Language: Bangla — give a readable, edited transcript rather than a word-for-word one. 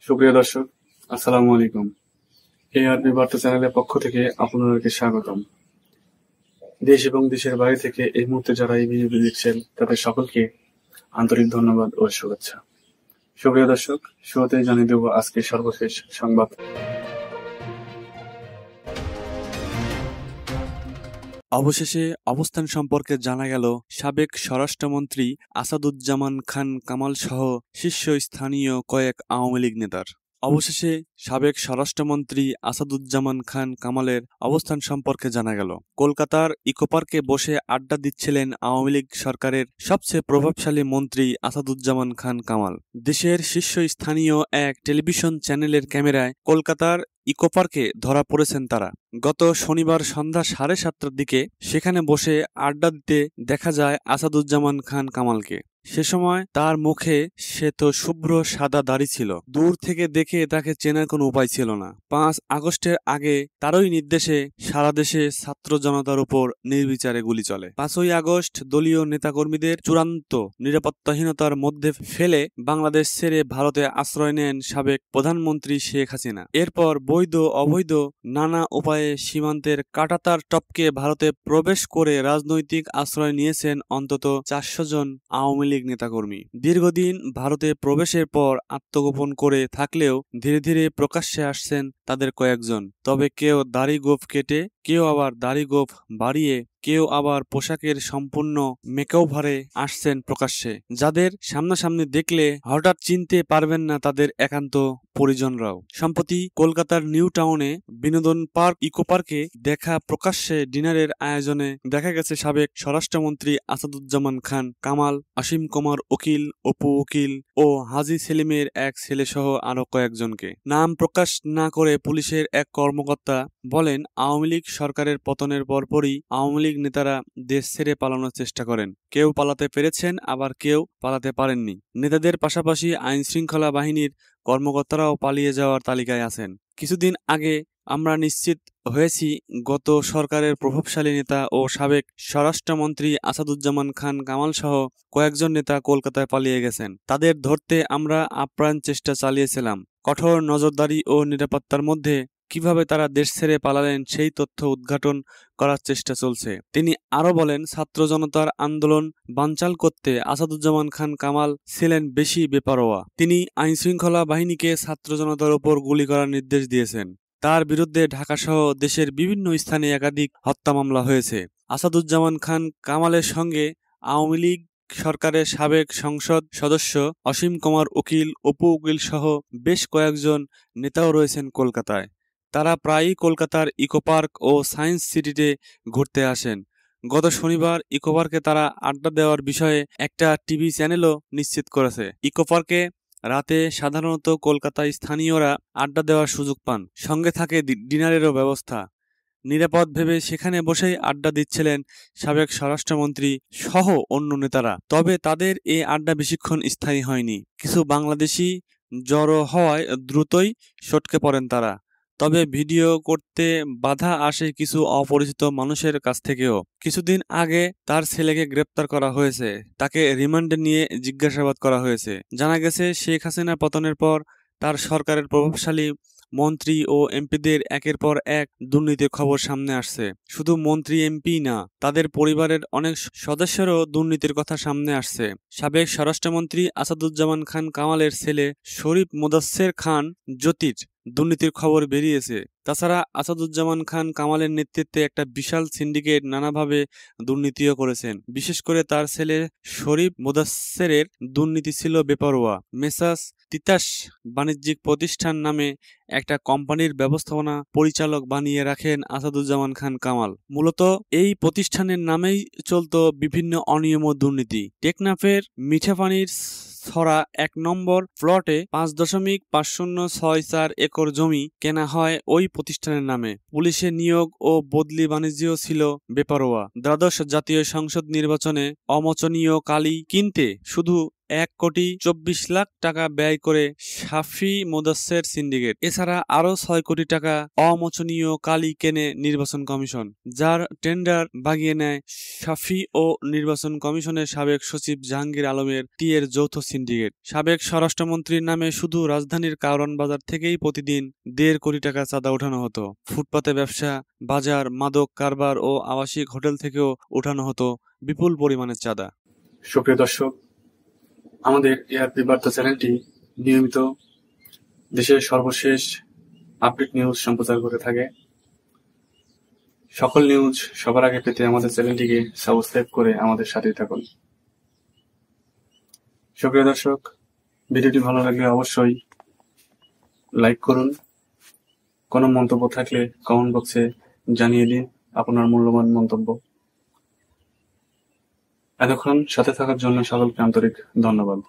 সুপ্রিয় দর্শক, আসসালামু আলাইকুম। এআরপি বার্তা চ্যানেলের পক্ষ থেকে আপনাদেরকে স্বাগতম। দেশ এবং দেশের বাইরে থেকে এই মুহূর্তে যারা এই ভিডিওটি দেখছেন তাদের সকলকে আন্তরিক ধন্যবাদ ও শুভেচ্ছা। সুপ্রিয় দর্শক, শুরুতেই জানিয়ে দেব আজকের সর্বশেষ সংবাদ। অবশেষে অবস্থান সম্পর্কে জানা গেল সাবেক স্বরাষ্ট্রমন্ত্রী আসাদুজ্জামান খান কামাল সহ শীর্ষস্থানীয় কয়েক আওয়ামী লীগ নেতার। অবশেষে সাবেক স্বরাষ্ট্রমন্ত্রী আসাদুজ্জামান খান কামালের অবস্থান সম্পর্কে জানা গেল। কলকাতার ইকোপার্কে বসে আড্ডা দিচ্ছিলেন আওয়ামী লীগ সরকারের সবচেয়ে প্রভাবশালী মন্ত্রী আসাদুজ্জামান খান কামাল। দেশের শীর্ষস্থানীয় এক টেলিভিশন চ্যানেলের ক্যামেরায় কলকাতার ইকোপার্কে ধরা পড়েছেন তারা। গত শনিবার সন্ধ্যা 7:30টার দিকে সেখানে বসে আড্ডা দিতে দেখা যায় আসাদুজ্জামান খান কামালকে। সে সময় তার মুখে শ্বেত শুভ্র সাদা দাড়ি ছিল। দূর থেকে দেখে তাকে চেনার কোনো উপায় ছিল না। 5 আগস্টের আগে তারই নির্দেশে সারা দেশে ছাত্র জনতার উপর নির্বিচারে গুলি চলে। 5ই আগস্ট দলীয় নেতাকর্মীদের চূড়ান্ত নিরাপত্তাহীনতার মধ্যে ফেলে বাংলাদেশ ছেড়ে ভারতে আশ্রয় নেন সাবেক প্রধানমন্ত্রী শেখ হাসিনা। এরপর বৈধ অবৈধ নানা উপায়ে সীমান্তের কাঁটাতার টপকে ভারতে প্রবেশ করে রাজনৈতিক আশ্রয় নিয়েছেন অন্তত 400 জন আওয়ামী লীগ নেতাকর্মী। দীর্ঘদিন ভারতে প্রবেশের পর আত্মগোপন করে থাকলেও ধীরে ধীরে প্রকাশ্যে আসছেন তাদের কয়েকজন। তবে কেউ দাড়ি গোঁফ কেটে, কেউ আবার দাড়ি গোঁফ বাড়িয়ে, কেউ আবার পোশাকের সম্পূর্ণ মেকওভারে আসছেন প্রকাশ্যে, যাদের সামনাসামনি দেখলে হঠাৎ চিনতে পারবেন না তাদের একান্ত পরিজনরাও। সম্প্রতি কলকাতার নিউ টাউনে বিনোদন পার্ক ইকো পার্কে দেখা প্রকাশ্যে ডিনারের আয়োজনে দেখা গেছে সাবেক স্বরাষ্ট্রমন্ত্রী আসাদুজ্জামান খান কামাল, অসীম কুমার উকিল, অপু উকিল ও হাজী সেলিমের এক ছেলেসহ আরো কয়েকজনকে। নাম প্রকাশ না করে পুলিশের এক কর্মকর্তা বলেন, আওয়ামী লীগ সরকারের পতনের পরপরই আওয়ামী লীগ নেতারা দেশ ছেড়ে পালানোর চেষ্টা করেন। কেউ পালাতে পেরেছেন, আবার কেউ পালাতে পারেননি। নেতাদের পাশাপাশি আইন শৃঙ্খলা বাহিনীর কর্মকর্তারাও পালিয়ে যাওয়ার তালিকায় আছেন। কিছুদিন আগে আমরা নিশ্চিত হয়েছি গত সরকারের প্রভাবশালী নেতা ও সাবেক স্বরাষ্ট্রমন্ত্রী আসাদুজ্জামান খান কামাল সহ কয়েকজন নেতা কলকাতায় পালিয়ে গেছেন। তাদের ধরতে আমরা আপ্রাণ চেষ্টা চালিয়েছিলাম। কঠোর নজরদারি ও নিরাপত্তার মধ্যে কিভাবে তারা দেশ ছেড়ে পালালেন সেই তথ্য উদ্ঘাটন করার চেষ্টা চলছে। তিনি আরো বলেন, ছাত্র জনতার আন্দোলন বানচাল করতে আসাদুজ্জামান খান কামাল ছিলেন বেশি বেপরোয়া। তিনি আইনশৃঙ্খলা বাহিনীকে ছাত্র জনতার উপর গুলি করার নির্দেশ দিয়েছেন। তার বিরুদ্ধে ঢাকাসহ দেশের বিভিন্ন স্থানে একাধিক হত্যা মামলা হয়েছে। আসাদুজ্জামান খান কামালের সঙ্গে আওয়ামী লীগ সরকারের সাবেক সংসদ সদস্য অসীম কুমার উকিল, অপু উকিল সহ বেশ কয়েকজন নেতাও রয়েছেন কলকাতায়। তারা প্রায়ই কলকাতার ইকোপার্ক ও সায়েন্স সিটিতে ঘুরতে আসেন। গত শনিবার ইকোপার্কে তারা আড্ডা দেওয়ার বিষয়ে একটা টিভি চ্যানেলও নিশ্চিত করেছে। ইকোপার্কে রাতে সাধারণত কলকাতায় স্থানীয়রা আড্ডা দেওয়ার সুযোগ পান। সঙ্গে থাকে ডিনারেরও ব্যবস্থা। নিরাপদ ভেবে সেখানে বসেই আড্ডা দিচ্ছিলেন সাবেক স্বরাষ্ট্রমন্ত্রী সহ অন্য নেতারা। তবে তাদের এই আড্ডা বেশিক্ষণ স্থায়ী হয়নি। কিছু বাংলাদেশি জড়ো হওয়ায় দ্রুতই সটকে পড়েন তারা। তবে ভিডিও করতে বাধা আসে কিছু অপরিচিত মানুষের কাছ থেকেও। কিছুদিন আগে তার ছেলেকে গ্রেপ্তার করা হয়েছে। তাকে রিমান্ডে নিয়ে জিজ্ঞাসাবাদ করা হয়েছে। জানা গেছে, শেখ হাসিনা পতনের পর তার সরকারের প্রভাবশালী মন্ত্রী ও এমপিদের একের পর এক দুর্নীতির খবর সামনে আসছে। শুধু মন্ত্রী এমপি না, তাদের পরিবারের অনেক সদস্যেরও দুর্নীতির কথা সামনে আসছে। সাবেক স্বরাষ্ট্রমন্ত্রী আসাদুজ্জামান খান কামালের ছেলে শরীফ মোদাচ্ছের খান জ্যোতির দুর্নীতির খবর বেরিয়েছে। তাছাড়া আসাদুজ্জামান খান কামালের নেতৃত্বে একটা বিশাল সিন্ডিকেট নানাভাবে দুর্নীতিও করেছেন। বিশেষ করে তার ছেলে শরীফ মোদাচ্ছেরের দুর্নীতি ছিল বেপরোয়া। মেসাস তিতাস বাণিজ্যিক প্রতিষ্ঠান নামে একটা কোম্পানির ব্যবস্থাপনা পরিচালক বানিয়ে রাখেন আসাদুজ্জামান খান কামাল। মূলত এই প্রতিষ্ঠানের নামেই চলত বিভিন্ন অনিয়ম ও দুর্নীতি। টেকনাফের মিঠাপানির ছড়া 1 নম্বর প্লটে 5.5064 একর জমি কেনা হয় ওই প্রতিষ্ঠানের নামে। পুলিশের নিয়োগ ও বদলি বাণিজ্যও ছিল বেপরোয়া। দ্বাদশ জাতীয় সংসদ নির্বাচনে অমোচনীয় কালি কিনতে শুধু 1,24,00,000 টাকা ব্যয় করে শাফি মোদাচ্ছের সিন্ডিকেট। এছাড়া আরও 6 কোটি টাকা অমোচনীয় কালি কেনে নির্বাচন কমিশন, যার টেন্ডার বাগিয়ে নেয় শাফি ও নির্বাচন কমিশনের সাবেক সচিব জাহাঙ্গীর আলমের টিয়ের যৌথ সিন্ডিকেট। সাবেক স্বরাষ্ট্রমন্ত্রীর নামে শুধু রাজধানীর কারওয়ান বাজার থেকেই প্রতিদিন 1.5 কোটি টাকা চাঁদা ওঠানো হতো। ফুটপাতে ব্যবসা, বাজার, মাদক কারবার ও আবাসিক হোটেল থেকেও ওঠানো হতো বিপুল পরিমাণের চাঁদা। সুপ্রিয় দর্শক, আমাদের এআরপি বার্তা চ্যানেলটি নিয়মিত দেশের সর্বশেষ আপডেট নিউজ সম্প্রচার করে থাকে। সকল নিউজ সবার আগে পেতে আমাদের চ্যানেলটিকে সাবস্ক্রাইব করে আমাদের সাথে থাকুন। সুপ্রিয় দর্শক, ভিডিওটি ভালো লাগলে অবশ্যই লাইক করুন। কোনো মন্তব্য থাকলে কমেন্ট বক্সে জানিয়ে দিন আপনার মূল্যবান মন্তব্য। এতক্ষণ সাথে থাকার জন্য সকলকে আন্তরিক ধন্যবাদ।